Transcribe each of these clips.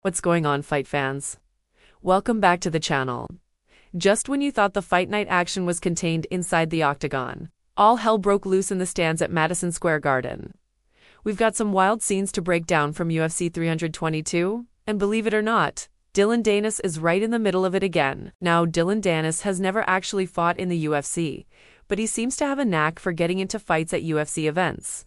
What's going on, fight fans? Welcome back to the channel. Just when you thought the fight night action was contained inside the octagon, all hell broke loose in the stands at Madison Square Garden. We've got some wild scenes to break down from UFC 322, and believe it or not, Dillon Danis is right in the middle of it again. Now, Dillon Danis has never actually fought in the UFC, but he seems to have a knack for getting into fights at UFC events.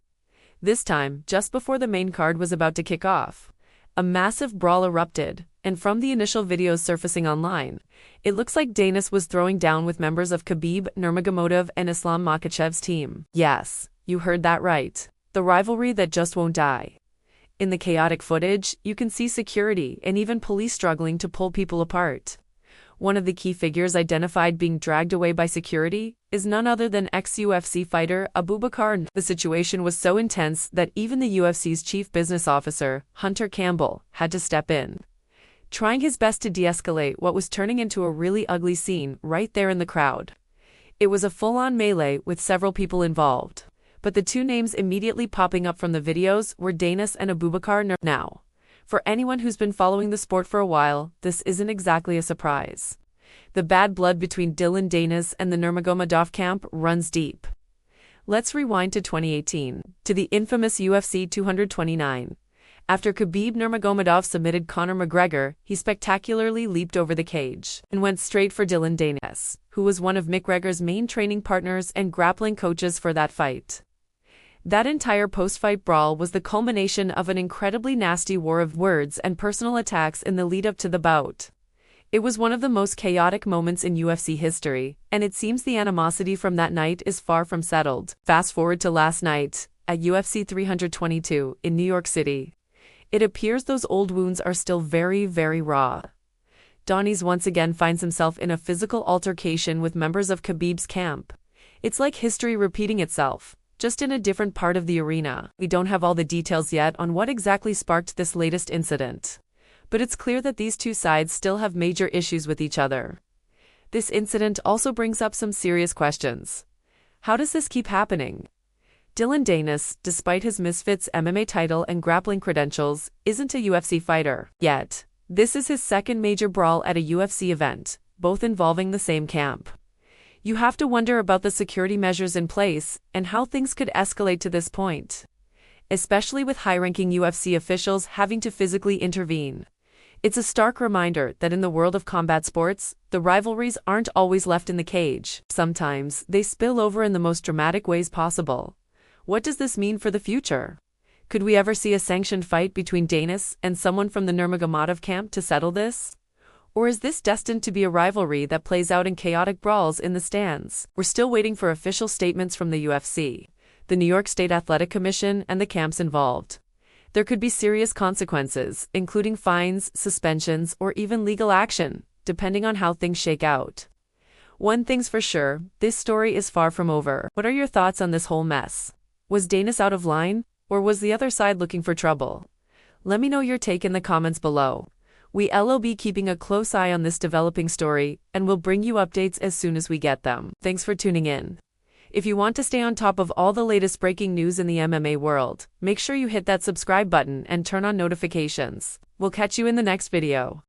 This time, just before the main card was about to kick off, a massive brawl erupted, and from the initial videos surfacing online, it looks like Danis was throwing down with members of Khabib, Nurmagomedov, and Islam Makhachev's team. Yes, you heard that right. The rivalry that just won't die. In the chaotic footage, you can see security and even police struggling to pull people apart. One of the key figures identified being dragged away by security is none other than ex-UFC fighter Abubakar. The situation was so intense that even the UFC's chief business officer, Hunter Campbell, had to step in, trying his best to de-escalate what was turning into a really ugly scene right there in the crowd. It was a full-on melee with several people involved, but the two names immediately popping up from the videos were Danis and Abubakar. Now, for anyone who's been following the sport for a while, this isn't exactly a surprise. The bad blood between Dillon Danis and the Nurmagomedov camp runs deep. Let's rewind to 2018, to the infamous UFC 229. After Khabib Nurmagomedov submitted Conor McGregor, he spectacularly leaped over the cage and went straight for Dillon Danis, who was one of McGregor's main training partners and grappling coaches for that fight. That entire post-fight brawl was the culmination of an incredibly nasty war of words and personal attacks in the lead-up to the bout. It was one of the most chaotic moments in UFC history, and it seems the animosity from that night is far from settled. Fast forward to last night, at UFC 322 in New York City. It appears those old wounds are still very, very raw. Danis once again finds himself in a physical altercation with members of Khabib's camp. It's like history repeating itself, just in a different part of the arena. We don't have all the details yet on what exactly sparked this latest incident, but it's clear that these two sides still have major issues with each other. This incident also brings up some serious questions. How does this keep happening? Dillon Danis, despite his Misfits MMA title and grappling credentials, isn't a UFC fighter yet. This is his second major brawl at a UFC event, both involving the same camp. You have to wonder about the security measures in place and how things could escalate to this point, especially with high-ranking UFC officials having to physically intervene. It's a stark reminder that in the world of combat sports, the rivalries aren't always left in the cage. Sometimes, they spill over in the most dramatic ways possible. What does this mean for the future? Could we ever see a sanctioned fight between Danis and someone from the Nurmagomedov camp to settle this? Or is this destined to be a rivalry that plays out in chaotic brawls in the stands? We're still waiting for official statements from the UFC, the New York State Athletic Commission, and the camps involved. There could be serious consequences, including fines, suspensions, or even legal action, depending on how things shake out. One thing's for sure, this story is far from over. What are your thoughts on this whole mess? Was Danis out of line, or was the other side looking for trouble? Let me know your take in the comments below. We'll be keeping a close eye on this developing story, and we'll bring you updates as soon as we get them. Thanks for tuning in. If you want to stay on top of all the latest breaking news in the MMA world, make sure you hit that subscribe button and turn on notifications. We'll catch you in the next video.